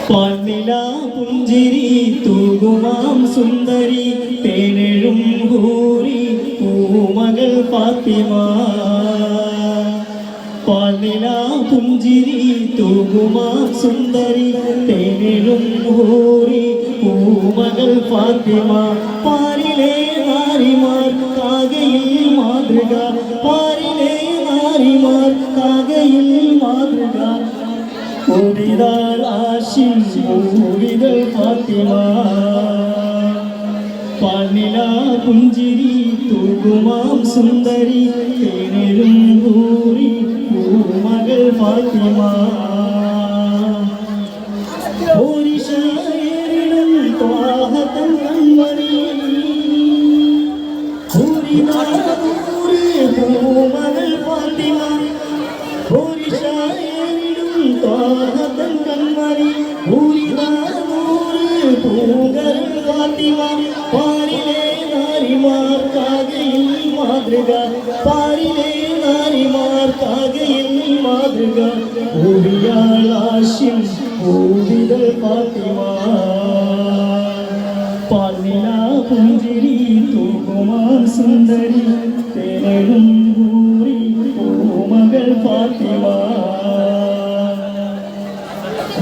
പാൽനില പുഞ്ചിരി തൂകുമാം സുന്ദരി തേനെഴും ഹൂറി പൂമകൾ ഫാത്തിമ. പാൽനില പുഞ്ചിരി തൂകുമാം സുന്ദരി തേനെഴും ഹൂറി പൂമകൾ ഫാത്തിമ. പാരിലെ നാരിമാർ കാകയിൽ മാതൃക, പാരിലെ നാരിമാർ കാകയിൽ മാതൃക. ഓടിതാൽ ആശിം ഓടിതൽ ഫാത്തിമ. പാൽനില പുഞ്ചിരി തൂകുമാം സുന്ദരി തേനെഴും ഹൂറി പൂമകൾ ഫാത്തിമ. ഓരിശായരിടും ത്വാഹതൻ കൺമണി ഹൂരിനാദൂറ് പൂമകൾ ഫാത്തിമ. ഓരിശായരിടും ത്വാഹതൻ കൺമണി ഹൂരിനാദൂറ് പൂമകൾ ഫാത്തിമ. പാരിലെ നാരിമാർ കാകയിൽ മാതൃക, പാരിലെ നാരിമാർ കാകയിൽ മാതൃക. ഓടിയാൾ ആശിം ഓടിതൽ ഫാത്തിമ. പാൽനില പുഞ്ചിരി തൂകുമാം സുന്ദരി തേനെഴും ഹൂറി പൂമകൾ ഫാത്തിമ.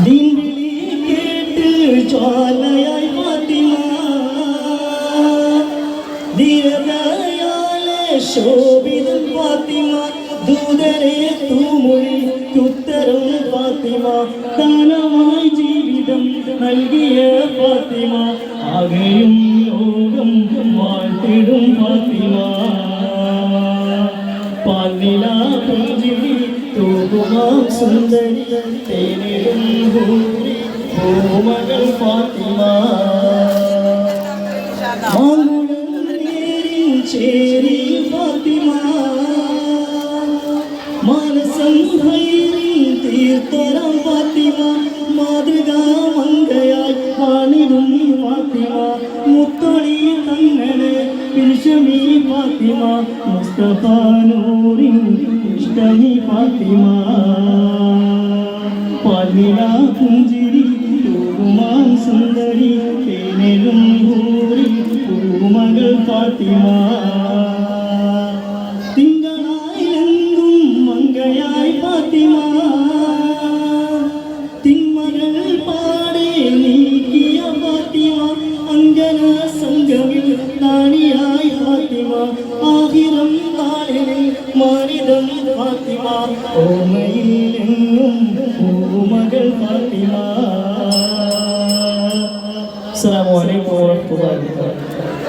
ദീൻ വിളി കേട്ട് ജ്വാലയായി ഫാത്തിമ, ധീരതയാലെ ശോഭിതൻ ഫാത്തിമ. ദൂതരെ തൂമൊഴിക്കുത്തരം ഫാത്തിമ, ദാനമായി ജീവിതം നൽകിയ ഫാത്തിമ. ആകെയും ലോകം വാഴ്ത്തിടും ഫാത്തിമ. പാൽനില പുഞ്ചിരി തൂകുമാം സുന്ദരി തേനെഴും ഹൂറി പൂമകൾ ഫാത്തിമ. ചേരി ഫാത്തിമ, മാനസം ഭൈരിൻ തീർത്തരം ഫാത്തിമ. മാതൃകാ മങ്കയായി വാണിടും ഫാത്തിമ. മുത്തൊളി തങ്ങളെ പിരിശമി ഫാത്തിമ. മുസ്തഫ നൂറിൻ ഇഷ്ടമി ഫാത്തിമ. പാൽനില പുഞ്ചിരി തൂകുമാം സുന്ദരി തേനെഴും ഹൂറി പൂമകൾ ഫാത്തിമ. തിങ്കളായിലെങ്കും മങ്കയായി ഫാത്തിമ, തിന്മകൾ പാടെ നീക്കിയ ഫാത്തിമ. അങ്കന സംഗമിൽ നാണിയായി ഫാത്തിമ. ആഹിറം നാളിൽ മാനിതം ഫാത്തിമ. ഓർമ്മയിലെങ്ങും പൂമകൾ ഫാത്തിമ. അസ്സലാമു അലൈക്കും വറഹ്മത്തുള്ളാഹി വബറകാതുഹു.